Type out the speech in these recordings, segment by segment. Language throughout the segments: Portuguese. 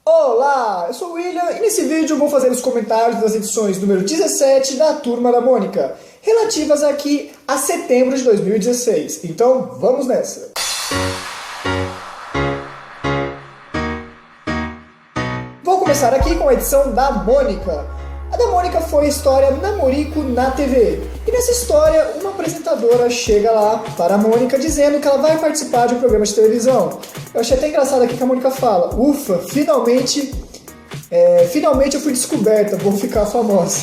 Olá, eu sou o William e nesse vídeo eu vou fazer os comentários das edições número 17 da Turma da Mônica, relativas aqui a setembro de 2016. Então, vamos nessa! Vou começar aqui com a edição da Mônica. A da Mônica foi a história Namorico na TV. E nessa história, uma apresentadora chega lá para a Mônica dizendo que ela vai participar de um programa de televisão. Eu achei até engraçado aqui que a Mônica fala: ufa, finalmente eu fui descoberta, vou ficar famosa.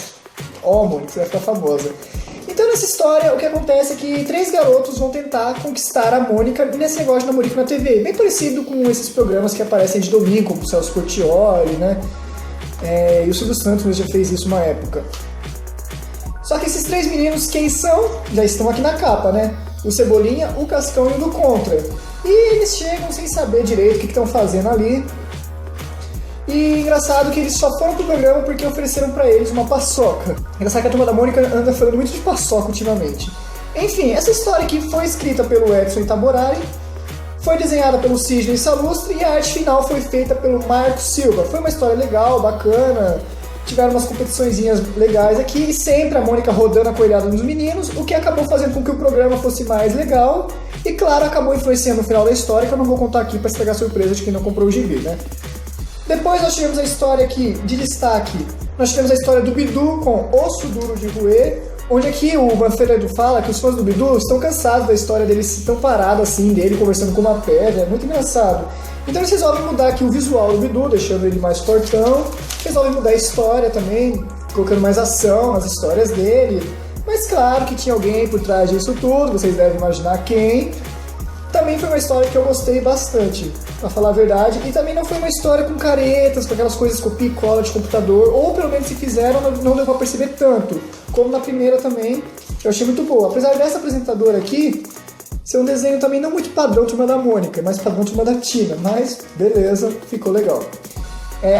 Ó, Mônica, você vai ficar famosa. Então nessa história, o que acontece é que 3 garotos vão tentar conquistar a Mônica nesse negócio de Namorico na TV. Bem parecido com esses programas que aparecem de domingo, como o Celso Portiolli, né? E o Silvio Santos já fez isso uma época. Só que esses 3 meninos, quem são? Já estão aqui na capa, né? O Cebolinha, o Cascão e o do Contra. E eles chegam sem saber direito o que estão fazendo ali. E engraçado que eles só foram pro programa porque ofereceram pra eles uma paçoca. Engraçado que a Turma da Mônica anda falando muito de paçoca ultimamente. Enfim, essa história aqui foi escrita pelo Edson Itaborari, foi desenhada pelo Sidney Salustre e a arte final foi feita pelo Marcos Silva. Foi uma história legal, bacana, tiveram umas competiçõezinhas legais aqui e sempre a Mônica rodando a coelhada nos meninos, o que acabou fazendo com que o programa fosse mais legal e, claro, acabou influenciando o final da história, que eu não vou contar aqui para estragar a surpresa de quem não comprou o gibi, né? Depois nós tivemos a história aqui de destaque, nós tivemos a história do Bidu com Osso Duro de Roer, onde aqui o Manfredo fala que os fãs do Bidu estão cansados da história dele tão parado assim, dele conversando com uma pedra, é muito engraçado. Então eles resolvem mudar aqui o visual do Bidu, deixando ele mais fortão, resolvem mudar a história também, colocando mais ação nas histórias dele, mas claro que tinha alguém por trás disso tudo, vocês devem imaginar quem. Também foi uma história que eu gostei bastante, pra falar a verdade, e também não foi uma história com caretas, com aquelas coisas copia e cola de computador, ou pelo menos se fizeram, não deu pra perceber tanto, como na primeira também, eu achei muito boa. Apesar dessa apresentadora aqui ser um desenho também não muito padrão Turma da Mônica, mas padrão Turma da Tina, mas beleza, ficou legal.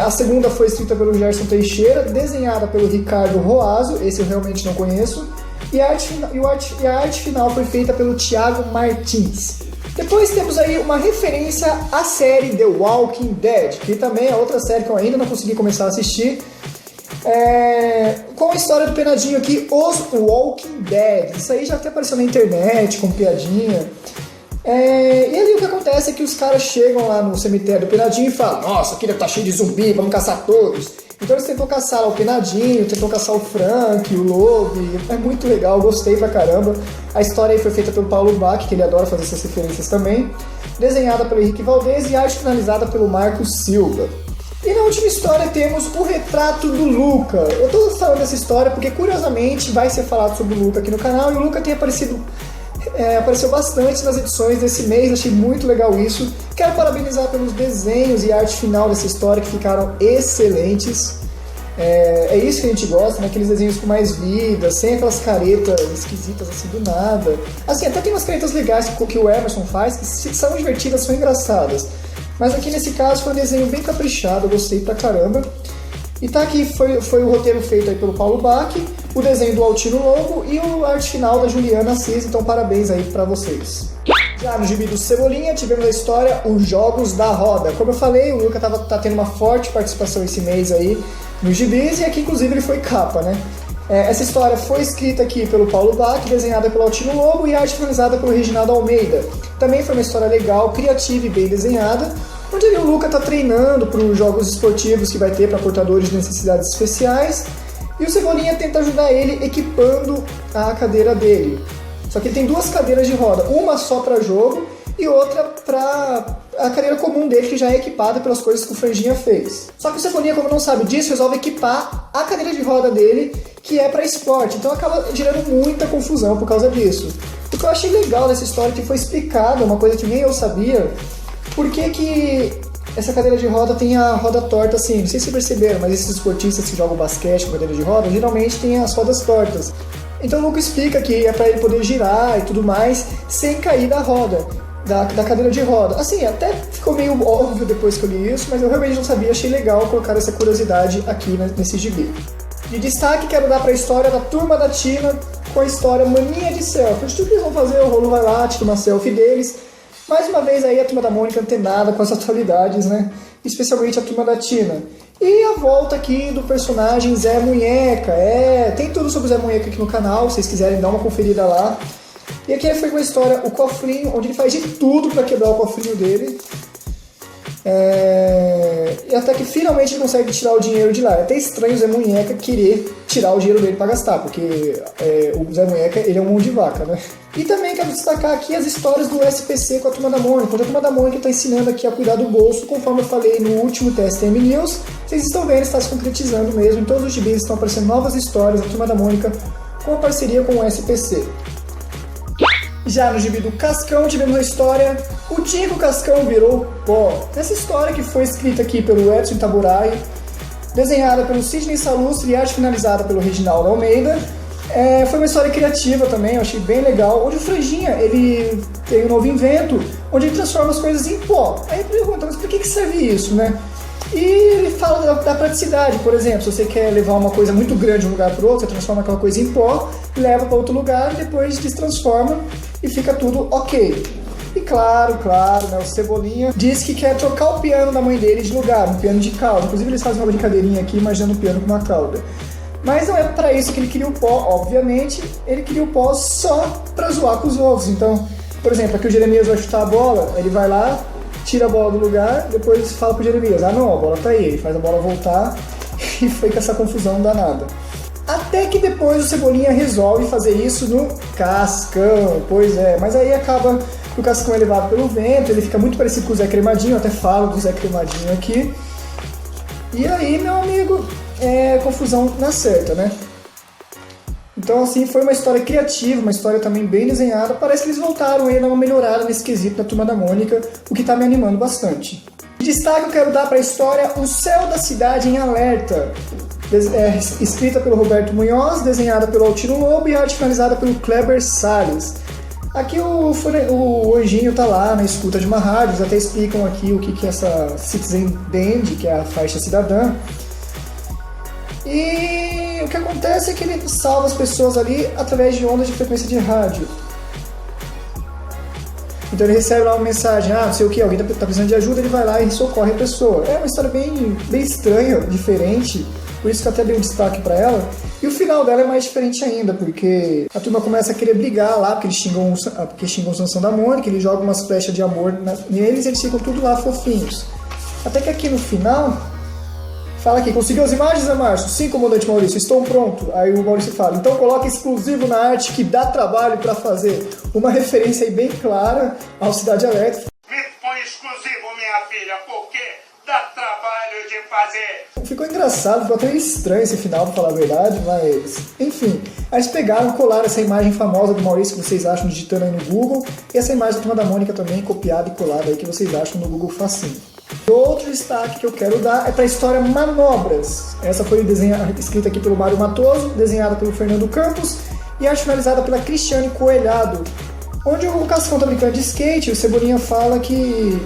A segunda foi escrita pelo Gerson Teixeira, desenhada pelo Ricardo Roazo, esse eu realmente não conheço, e a arte final foi feita pelo Thiago Martins. Depois temos aí uma referência à série The Walking Dead, que também é outra série que eu ainda não consegui começar a assistir, com a história do penadinho aqui, Os Walking Dead. Isso aí já até apareceu na internet, com piadinha. E ali o que acontece é que os caras chegam lá no cemitério do penadinho e falam: nossa, aqui deve estar cheio de zumbi, vamos caçar todos. Então eles tentam caçar lá o penadinho, tentam caçar o Frank, o Lobo. É muito legal, gostei pra caramba. A história aí foi feita pelo Paulo Bach, que ele adora fazer essas referências também. Desenhada pelo Henrique Valdez e arte finalizada pelo Marcos Silva. E na última história temos o retrato do Luca. Eu tô falando dessa história porque, curiosamente, vai ser falado sobre o Luca aqui no canal, e o Luca tem apareceu bastante nas edições desse mês, achei muito legal isso. Quero parabenizar pelos desenhos e arte final dessa história, que ficaram excelentes. É isso que a gente gosta, né? Aqueles desenhos com mais vida, sem aquelas caretas esquisitas assim do nada. Assim, até tem umas caretas legais que o Emerson faz, que são divertidas, são engraçadas. Mas aqui nesse caso foi um desenho bem caprichado, eu gostei pra caramba. E tá aqui, foi o roteiro feito aí pelo Paulo Bach, o desenho do Altino Lobo e a arte final da Juliana Assis, então parabéns aí pra vocês. Já no gibi do Cebolinha tivemos a história Os Jogos da Roda. Como eu falei, o Luca tá tendo uma forte participação esse mês aí nos gibis, e aqui inclusive ele foi capa, né? Essa história foi escrita aqui pelo Paulo Bach, desenhada pelo Altino Lobo e arte finalizada pelo Reginaldo Almeida. Também foi uma história legal, criativa e bem desenhada, onde o Luca está treinando para os jogos esportivos que vai ter para portadores de necessidades especiais, e o Cebolinha tenta ajudar ele equipando a cadeira dele. Só que ele tem 2 cadeiras de roda, uma só para jogo e outra para a cadeira comum dele, que já é equipada pelas coisas que o Franjinha fez. Só que o Cebolinha, como não sabe disso, resolve equipar a cadeira de roda dele, que é para esporte, então acaba gerando muita confusão por causa disso. O que eu achei legal dessa história é que foi explicada, uma coisa que nem eu sabia, por que essa cadeira de roda tem a roda torta assim. Não sei se vocês perceberam, mas esses esportistas que jogam basquete com cadeira de roda, geralmente tem as rodas tortas. Então o Luca explica que é para ele poder girar e tudo mais, sem cair da roda, da cadeira de roda. Assim, até ficou meio óbvio depois que eu li isso, mas eu realmente não sabia, achei legal colocar essa curiosidade aqui nesse gibi. De destaque, quero dar para a história da Turma da Tina, com a história Mania de Selfie. Tudo que eles vão fazer, o Rolo vai lá, tira uma selfie deles. Mais uma vez aí a Turma da Mônica antenada com as atualidades, né? especialmente a turma da Tina. E a volta aqui do personagem Zé Munheca. Tem tudo sobre o Zé Munheca aqui no canal, se vocês quiserem dar uma conferida lá. E aqui foi uma história, o cofrinho, onde ele faz de tudo para quebrar o cofrinho dele. E até que finalmente ele consegue tirar o dinheiro de lá. É até estranho o Zé Munheca querer tirar o dinheiro dele para gastar, porque o Zé Munheca ele é um mão de vaca, né? E também quero destacar aqui as histórias do SPC com a Turma da Mônica, onde a Turma da Mônica está ensinando aqui a cuidar do bolso, conforme eu falei no último TSTM News. Vocês estão vendo, está se concretizando mesmo. Em todos os gibis estão aparecendo novas histórias da Turma da Mônica com a parceria com o SPC. Já no gibi do Cascão tivemos a história O Dia que o Cascão Virou Pó. Essa história que foi escrita aqui pelo Edson Taburai, desenhada pelo Sidney Salustre e arte finalizada pelo Reginaldo Almeida. Foi uma história criativa também, eu achei bem legal, onde o Franjinha ele tem um novo invento, onde ele transforma as coisas em pó. Aí pergunta, mas por que serve isso, né? E ele fala da praticidade, por exemplo, se você quer levar uma coisa muito grande de um lugar para o outro, você transforma aquela coisa em pó, leva para outro lugar e depois destransforma e fica tudo ok. E claro, né, o Cebolinha diz que quer trocar o piano da mãe dele de lugar, um piano de cauda. Inclusive eles fazem uma brincadeirinha aqui imaginando um piano com uma cauda. Mas não é para isso que ele queria o pó, obviamente, ele queria o pó só para zoar com os ovos. Então, por exemplo, aqui o Jeremias vai chutar a bola, ele vai lá, tira a bola do lugar, depois fala pro Jeremias, não, a bola tá aí, ele faz a bola voltar e foi com essa confusão danada. Até que depois o Cebolinha resolve fazer isso no Cascão, pois é, mas aí acaba que o Cascão é levado pelo vento, ele fica muito parecido com o Zé Cremadinho, eu até falo do Zé Cremadinho aqui. E aí, meu amigo, confusão na certa, né? Então, assim, foi uma história criativa, uma história também bem desenhada. Parece que eles voltaram aí a dar uma melhorada nesse quesito na Turma da Mônica, o que está me animando bastante. De destaque eu quero dar para a história O Céu da Cidade em Alerta, escrita pelo Roberto Munhoz, desenhada pelo Altino Lobo e arte finalizada pelo Kleber Salles. Aqui o Anjinho tá lá na escuta de uma rádio, eles até explicam aqui o que é essa Citizen Band, que é a faixa cidadã. E o que acontece é que ele salva as pessoas ali através de ondas de frequência de rádio. Então ele recebe lá uma mensagem, não sei o que, alguém tá precisando de ajuda, ele vai lá e socorre a pessoa. É uma história bem estranha, diferente, por isso que eu até dei um destaque pra ela. E o final dela é mais diferente ainda, porque a turma começa a querer brigar lá, porque xingam o Sansão da Mônica, ele joga umas flechas de amor neles e eles ficam tudo lá fofinhos. Até que aqui no final, fala aqui, conseguiu as imagens, né, Márcio? Sim, comandante Maurício, estou pronto. Aí o Maurício fala, então coloca exclusivo na arte que dá trabalho para fazer. Uma referência aí bem clara ao Cidade Alerta. Me põe exclusivo, minha filha, porque dá trabalho de fazer. Ficou engraçado, ficou até estranho esse final, pra falar a verdade, mas... Enfim, aí eles pegaram, colaram essa imagem famosa do Maurício que vocês acham digitando aí no Google, e essa imagem da Turma da Mônica também, copiada e colada aí, que vocês acham no Google facinho. Outro destaque que eu quero dar é para a história Manobras. Essa foi escrita aqui pelo Mário Matoso, desenhada pelo Fernando Campos e arte finalizada pela Cristiane Coelhado. Onde o Cascão tá brincando de skate, o Cebolinha fala que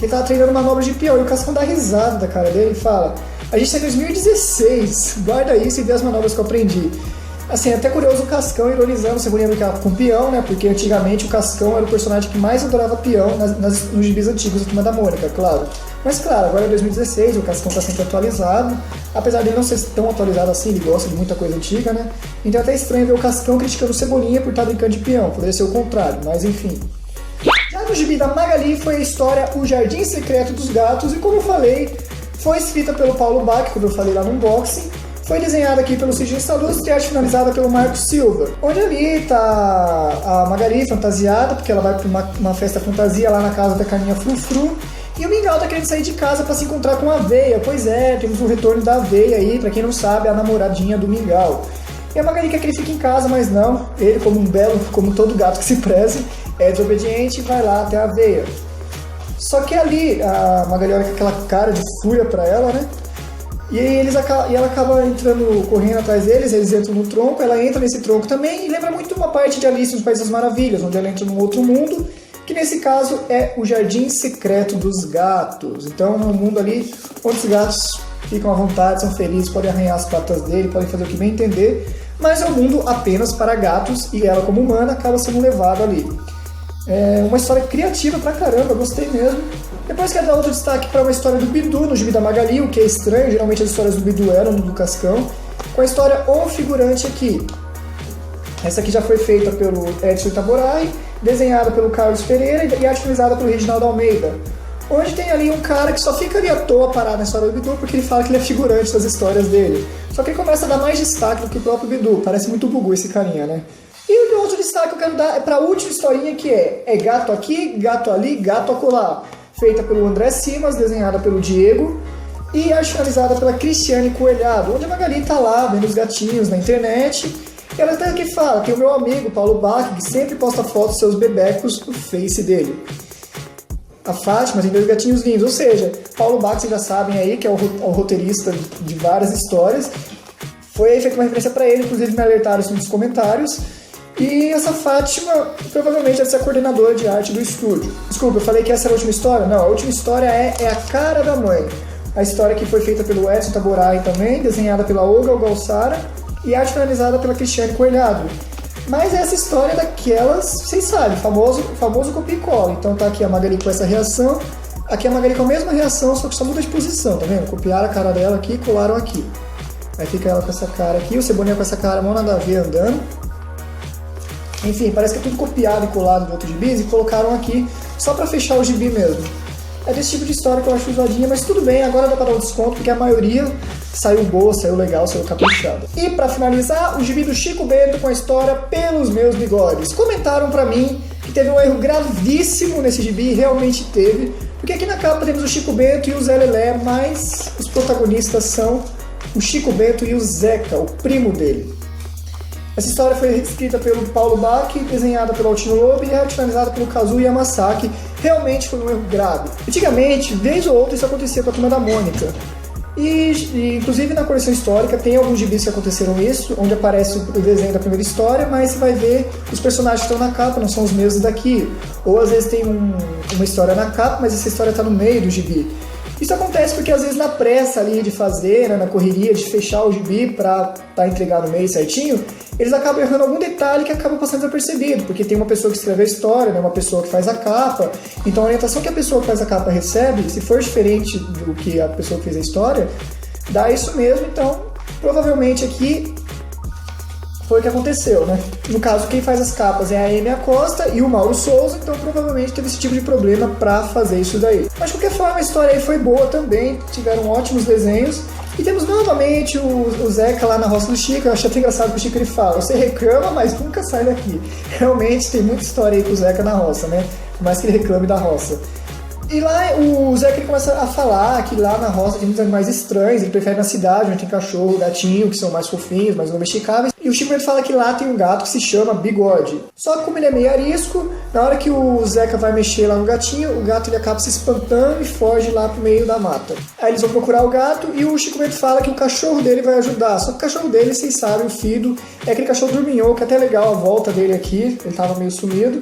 ele tava treinando manobras de peão, e o Cascão dá risada da cara dele e fala, a gente tá em 2016, guarda isso e vê as manobras que eu aprendi. Assim, é até curioso o Cascão ironizando o Cebolinha brincava com peão, né? Porque antigamente o Cascão era o personagem que mais adorava peão nos gibis antigos da Turma da Mônica, claro. Mas claro, agora é 2016, o Cascão tá sempre atualizado. Apesar dele não ser tão atualizado assim, ele gosta de muita coisa antiga, né? Então é até estranho ver o Cascão criticando o Cebolinha por estar brincando de peão. Poderia ser o contrário, mas enfim. Já no gibi da Magali foi a história O Jardim Secreto dos Gatos. E como eu falei, foi escrita pelo Paulo Bach, como eu falei lá no unboxing. Foi desenhada aqui pelo Sidney Salustre e arte finalizada pelo Marco Silva. Onde ali tá a Magali fantasiada, porque ela vai para uma festa fantasia lá na casa da Caninha Frufru. E o Mingau tá querendo sair de casa para se encontrar com a Aveia. Pois é, temos o retorno da Aveia aí, para quem não sabe, a namoradinha do Mingau. E a Magali quer que ele fique em casa, mas não. Ele, como todo gato que se preze, é desobediente e vai lá até a Aveia. Só que ali, a Magali olha com aquela cara de fúria para ela, né? E ela acaba correndo atrás deles, eles entram no tronco, ela entra nesse tronco também, e lembra muito uma parte de Alice nos Países das Maravilhas, onde ela entra num outro mundo, que nesse caso é o Jardim Secreto dos Gatos. Então é um mundo ali onde os gatos ficam à vontade, são felizes, podem arranhar as patas dele, podem fazer o que bem entender, mas é um mundo apenas para gatos, e ela como humana acaba sendo levada ali. É uma história criativa pra caramba, gostei mesmo. Depois quero dar outro destaque para uma história do Bidu no gibi da Magali, o que é estranho, geralmente as histórias do Bidu eram do Cascão, com a história O Figurante aqui. Essa aqui já foi feita pelo Edson Itaboraí, desenhada pelo Carlos Pereira e arte finalizada pelo Reginaldo Almeida. Onde tem ali um cara que só fica ali à toa parado na história do Bidu porque ele fala que ele é figurante das histórias dele. Só que ele começa a dar mais destaque do que o próprio Bidu. Parece muito Bugu esse carinha, né? E o outro destaque que eu quero dar é para a última historinha que é gato aqui, gato ali, gato acolá. Feita pelo André Simas, desenhada pelo Diego e arte finalizada pela Cristiane Coelhado, onde a Magali tá lá vendo os gatinhos na internet. E ela até aqui fala, tem o meu amigo Paulo Bach, que sempre posta fotos dos seus bebecos no Face dele. A Fátima tem 2 gatinhos lindos, ou seja, Paulo Bach, vocês já sabem aí, que é o roteirista de várias histórias. Foi aí feita uma referência para ele, inclusive me alertaram isso nos comentários. E essa Fátima provavelmente deve ser a coordenadora de arte do estúdio. Desculpa, eu falei que essa era a última história? Não, a última história é A Cara da Mãe. A história que foi feita pelo Edson Itaboraí também, desenhada pela Olga Algalsara e arte finalizada pela Cristiane Coelhado. Mas essa história é daquelas, vocês sabem, famoso copia e cola. Então tá aqui a Magali com essa reação, aqui a Magali com a mesma reação, só que só muda de posição, tá vendo? Copiaram a cara dela aqui e colaram aqui. Aí fica ela com essa cara aqui, o Cebolinha com essa cara, mão nada a ver andando. Enfim, parece que é tudo copiado e colado de outros gibis e colocaram aqui só pra fechar o gibi mesmo. É desse tipo de história que eu acho zoadinha, mas tudo bem, agora dá pra dar um desconto, porque a maioria saiu boa, saiu legal, saiu caprichada. E pra finalizar, o gibi do Chico Bento com a história Pelos Meus Bigodes. Comentaram pra mim que teve um erro gravíssimo nesse gibi, e realmente teve, porque aqui na capa temos o Chico Bento e o Zé Lelé, mas os protagonistas são o Chico Bento e o Zeca, o primo dele. Essa história foi escrita pelo Paulo Bach, desenhada pelo Altino Lobo e finalizada pelo Kazuo Yamasaki. Realmente foi um erro grave. Antigamente, vez ou outra, isso acontecia com a Turma da Mônica. E inclusive na coleção histórica tem alguns gibis que aconteceram isso, onde aparece o desenho da primeira história, mas você vai ver os personagens que estão na capa, não são os mesmos daqui. Ou às vezes tem uma história na capa, mas essa história está no meio do gibi. Isso acontece porque às vezes na pressa ali de fazer, né, na correria de fechar o gibi para entregar no meio certinho, eles acabam errando algum detalhe que acaba passando desapercebido, porque tem uma pessoa que escreve a história, né, uma pessoa que faz a capa, então a orientação que a pessoa que faz a capa recebe, se for diferente do que a pessoa que fez a história, dá isso mesmo, então provavelmente aqui foi o que aconteceu, né? No caso, quem faz as capas é a Amy Acosta e o Mauro Souza, então provavelmente teve esse tipo de problema para fazer isso daí. Mas de qualquer forma, a história aí foi boa também, tiveram ótimos desenhos. E temos novamente o Zeca lá na roça do Chico. Eu achei até engraçado que o Chico ele fala, você reclama, mas nunca sai daqui. Realmente tem muita história aí com o Zeca na roça, né? Por mais que ele reclame da roça. E lá o Zeca ele começa a falar que lá na roça tem muitos animais estranhos, ele prefere na cidade, onde tem cachorro, gatinho, que são mais fofinhos, mais domesticáveis. E o Chico Bento fala que lá tem um gato que se chama Bigode. Só que como ele é meio arisco, na hora que o Zeca vai mexer lá no gatinho, o gato ele acaba se espantando e foge lá pro meio da mata. Aí eles vão procurar o gato e o Chico Bento fala que o cachorro dele vai ajudar. Só que o cachorro dele, vocês sabem, o Fido, é aquele cachorro dorminhou, que é até legal a volta dele aqui, ele tava meio sumido.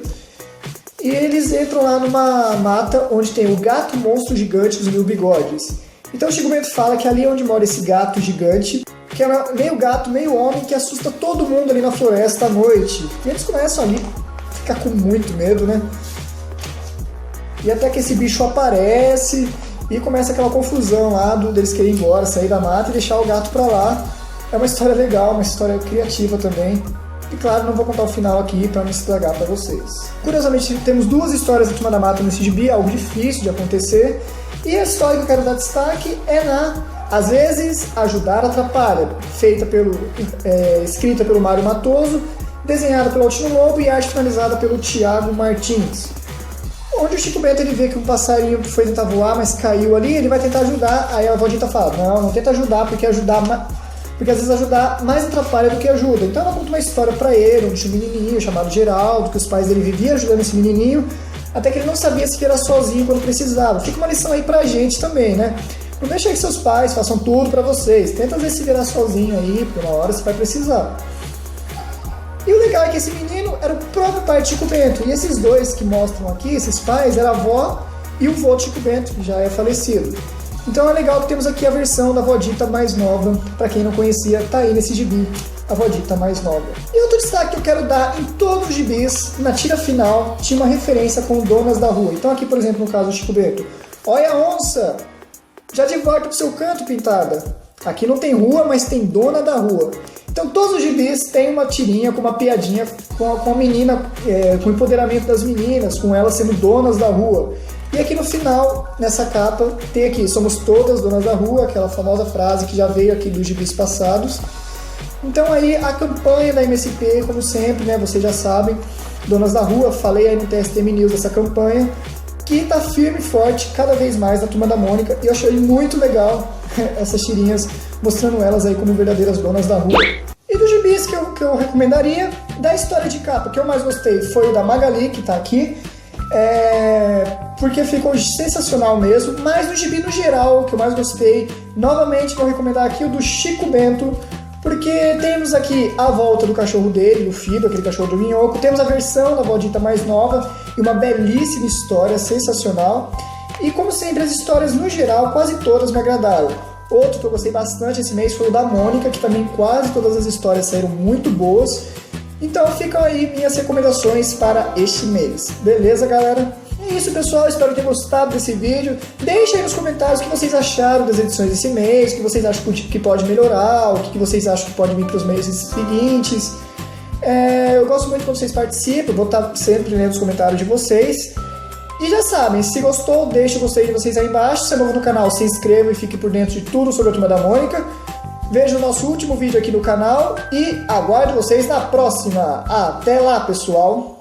E eles entram lá numa mata onde tem o gato monstro gigante dos 1000 bigodes. Então o Chico Bento fala que ali onde mora esse gato gigante, que é meio gato, meio homem, que assusta todo mundo ali na floresta à noite. E eles começam ali a ficar com muito medo, né? E até que esse bicho aparece e começa aquela confusão lá deles querem ir embora, sair da mata e deixar o gato pra lá. É uma história legal, uma história criativa também. E claro, não vou contar o final aqui para não estragar para vocês. Curiosamente, temos 2 histórias da Turma da Mata nesse gibi, algo difícil de acontecer. E a história que eu quero dar destaque é às vezes, Ajudar Atrapalha, escrita pelo Mário Matoso, desenhada pelo Altino Lobo e arte finalizada pelo Thiago Martins. Onde o Chico Bento ele vê que um passarinho foi tentar voar, mas caiu ali, ele vai tentar ajudar. Aí a Valdita fala, não tenta ajudar, porque às vezes ajudar mais atrapalha do que ajuda. Então ela conta uma história pra ele, onde tinha um menininho chamado Geraldo, que os pais dele viviam ajudando esse menininho, até que ele não sabia se era sozinho quando precisava. Fica uma lição aí pra gente também, né? Não deixa que seus pais façam tudo pra vocês. Tenta às vezes se virar sozinho aí, por uma hora você vai precisar. E o legal é que esse menino era o próprio pai de Chico Bento. E esses 2 que mostram aqui, esses pais, era a avó e o vô de Chico Bento, que já é falecido. Então é legal que temos aqui a versão da Vodita mais nova, para quem não conhecia, tá aí nesse gibi, a Vodita mais nova. E outro destaque que eu quero dar em todos os gibis, na tira final, tinha uma referência com Donas da Rua. Então aqui, por exemplo, no caso do Chico Bento, Olha a onça! Já de volta pro seu canto, pintada. Aqui não tem rua, mas tem dona da rua. Então todos os gibis têm uma tirinha com uma piadinha com a menina, com o empoderamento das meninas, com elas sendo donas da rua. E aqui no final, nessa capa, tem aqui, somos todas donas da rua, aquela famosa frase que já veio aqui dos gibis passados. Então aí a campanha da MSP, como sempre, né, vocês já sabem, Donas da Rua, falei aí no TSTM News dessa campanha, que tá firme e forte cada vez mais na Turma da Mônica, e eu achei muito legal essas tirinhas mostrando elas aí como verdadeiras donas da rua. E dos gibis que eu recomendaria, da história de capa que eu mais gostei foi o da Magali, que tá aqui, porque ficou sensacional mesmo, mas no gibi no geral, o que eu mais gostei, novamente vou recomendar aqui o do Chico Bento, porque temos aqui a volta do cachorro dele, o Fido, aquele cachorro do Minhoco, temos a versão da Valdita mais nova e uma belíssima história, sensacional. E como sempre, as histórias no geral, quase todas me agradaram. Outro que eu gostei bastante esse mês foi o da Mônica, que também quase todas as histórias saíram muito boas. Então ficam aí minhas recomendações para este mês. Beleza, galera? É isso, pessoal, espero que tenham gostado desse vídeo. Deixem aí nos comentários o que vocês acharam das edições desse mês, o que vocês acham que pode melhorar, o que vocês acham que pode vir para os meses seguintes. Eu gosto muito quando vocês participam, vou estar sempre lendo os comentários de vocês. E já sabem, se gostou, deixa o gostei de vocês aí embaixo. Se é novo no canal, se inscreva e fique por dentro de tudo sobre a Turma da Mônica. Veja o nosso último vídeo aqui no canal e aguardo vocês na próxima. Até lá, pessoal!